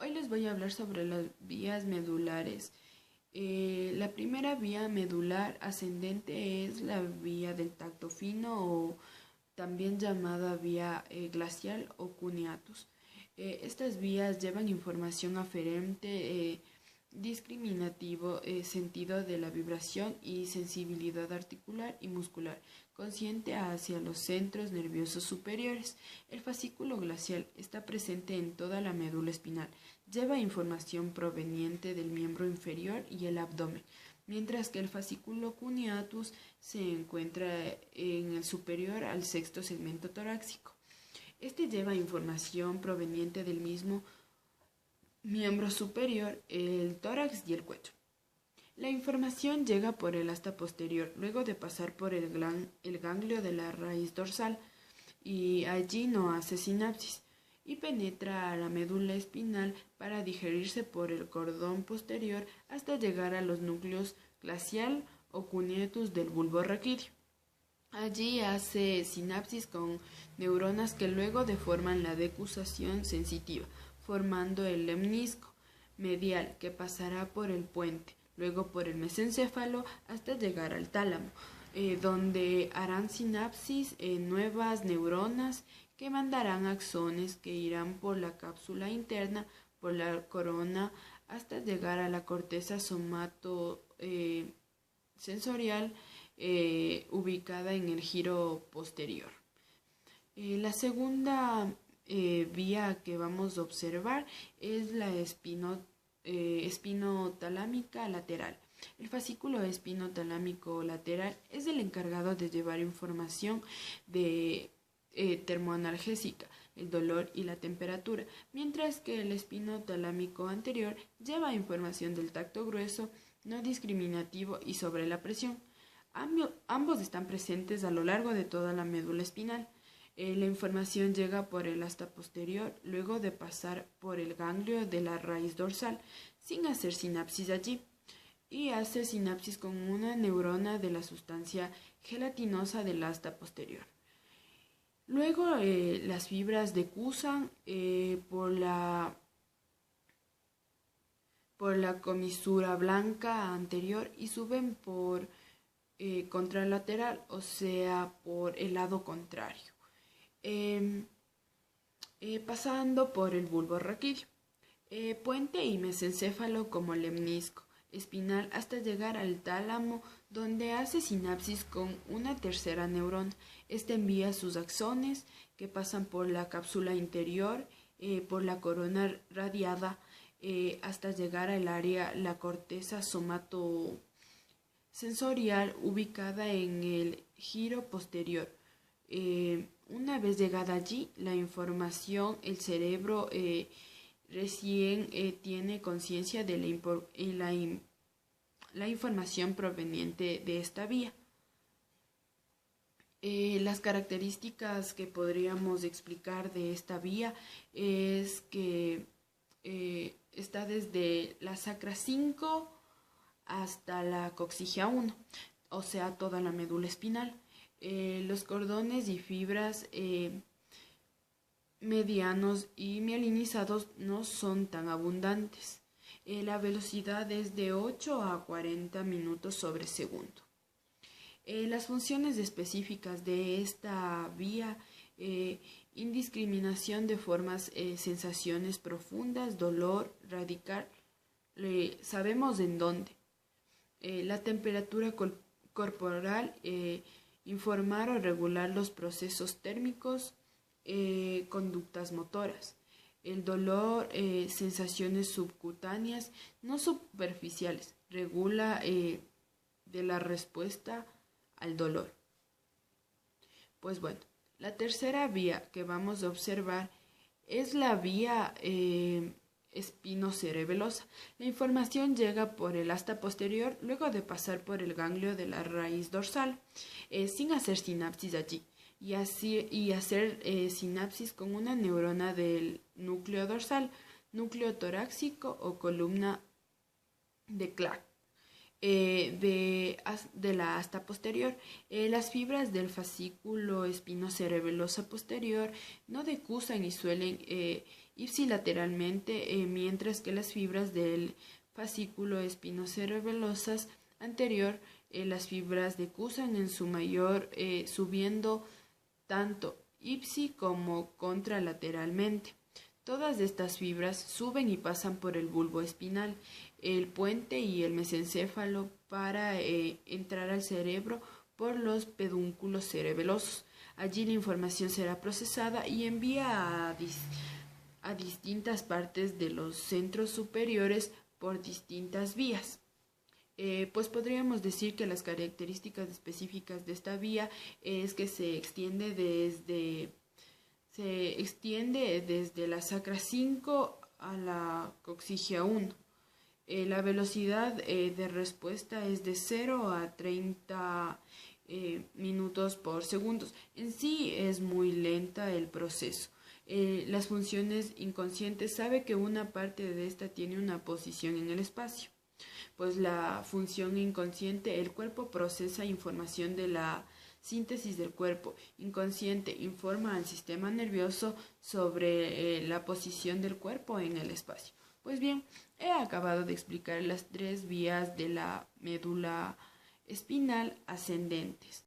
Hoy les voy a hablar sobre las vías medulares. La primera vía medular ascendente es la vía del tacto fino o también llamada vía glacial o cuneatus. Estas vías llevan información aferente, discriminativo, sentido de la vibración y sensibilidad articular y muscular, consciente hacia los centros nerviosos superiores. El fascículo glacial está presente en toda la médula espinal. Lleva información proveniente del miembro inferior y el abdomen, mientras que el fascículo cuneatus se encuentra en el superior al sexto segmento torácico. Este lleva información proveniente del mismo miembro superior, el tórax y el cuello. La información llega por el asta posterior, luego de pasar por el ganglio de la raíz dorsal, y allí no hace sinapsis, y penetra a la médula espinal para digerirse por el cordón posterior hasta llegar a los núcleos glacial o cuneatus del bulbo raquídeo. Allí hace sinapsis con neuronas que luego deforman la decusación sensitiva, formando el lemnisco medial que pasará por el puente, luego por el mesencéfalo hasta llegar al tálamo, donde harán sinapsis nuevas neuronas que mandarán axones que irán por la cápsula interna, por la corona, hasta llegar a la corteza somatosensorial ubicada en el giro posterior. La segunda vía que vamos a observar es la espinotalámica lateral. El fascículo espinotalámico lateral es el encargado de llevar información de termoanalgésica, el dolor y la temperatura, mientras que el espinotalámico anterior lleva información del tacto grueso, no discriminativo y sobre la presión. Ambos están presentes a lo largo de toda la médula espinal. La información llega por el asta posterior, luego de pasar por el ganglio de la raíz dorsal, sin hacer sinapsis allí, y hace sinapsis con una neurona de la sustancia gelatinosa del asta posterior. Luego las fibras decusan por la comisura blanca anterior y suben por contralateral, o sea, por el lado contrario, pasando por el bulbo raquídeo, puente y mesencéfalo como lemnisco espinal hasta llegar al tálamo, donde hace sinapsis con una tercera neurona. Este envía sus axones que pasan por la cápsula interior, por la corona radiada, hasta llegar al área, la corteza somatosensorial ubicada en el giro posterior. Una vez llegada allí, la información, el cerebro recién tiene conciencia de la información proveniente de esta vía. Las características que podríamos explicar de esta vía es que está desde la sacra 5 hasta la coxigia 1, o sea, toda la médula espinal. Los cordones y fibras medianos y mielinizados no son tan abundantes. La velocidad es de 8 a 40 minutos sobre segundo. Las funciones específicas de esta vía, indiscriminación de formas, sensaciones profundas, dolor radical, sabemos en dónde. La temperatura corporal, informar o regular los procesos térmicos, conductas motoras. El dolor, sensaciones subcutáneas, no superficiales, regula de la respuesta al dolor. Pues bueno, la tercera vía que vamos a observar es la vía espinocerebelosa. La información llega por el asta posterior, luego de pasar por el ganglio de la raíz dorsal, sin hacer sinapsis allí, y hacer sinapsis con una neurona del núcleo dorsal, núcleo torácico o columna de Clark. De la asta posterior. Las fibras del fascículo espinocerebelosa posterior no decusan y suelen ipsilateralmente, mientras que las fibras del fascículo espinocerebelosas anterior, las fibras decusan en su mayor, subiendo tanto ipsi como contralateralmente. Todas estas fibras suben y pasan por el bulbo espinal, el puente y el mesencéfalo para entrar al cerebro por los pedúnculos cerebelosos. Allí la información será procesada y envía a distintas partes de los centros superiores por distintas vías. Pues podríamos decir que las características específicas de esta vía es que se extiende desde la sacra 5 a la coxigia 1. La velocidad de respuesta es de 0 a 30 minutos por segundo. En sí es muy lenta el proceso. Las funciones inconscientes sabe que una parte de esta tiene una posición en el espacio. Pues la función inconsciente, el cuerpo procesa información de la síntesis del cuerpo inconsciente, informa al sistema nervioso sobre la posición del cuerpo en el espacio. Pues bien, he acabado de explicar las 3 vías de la médula espinal ascendentes.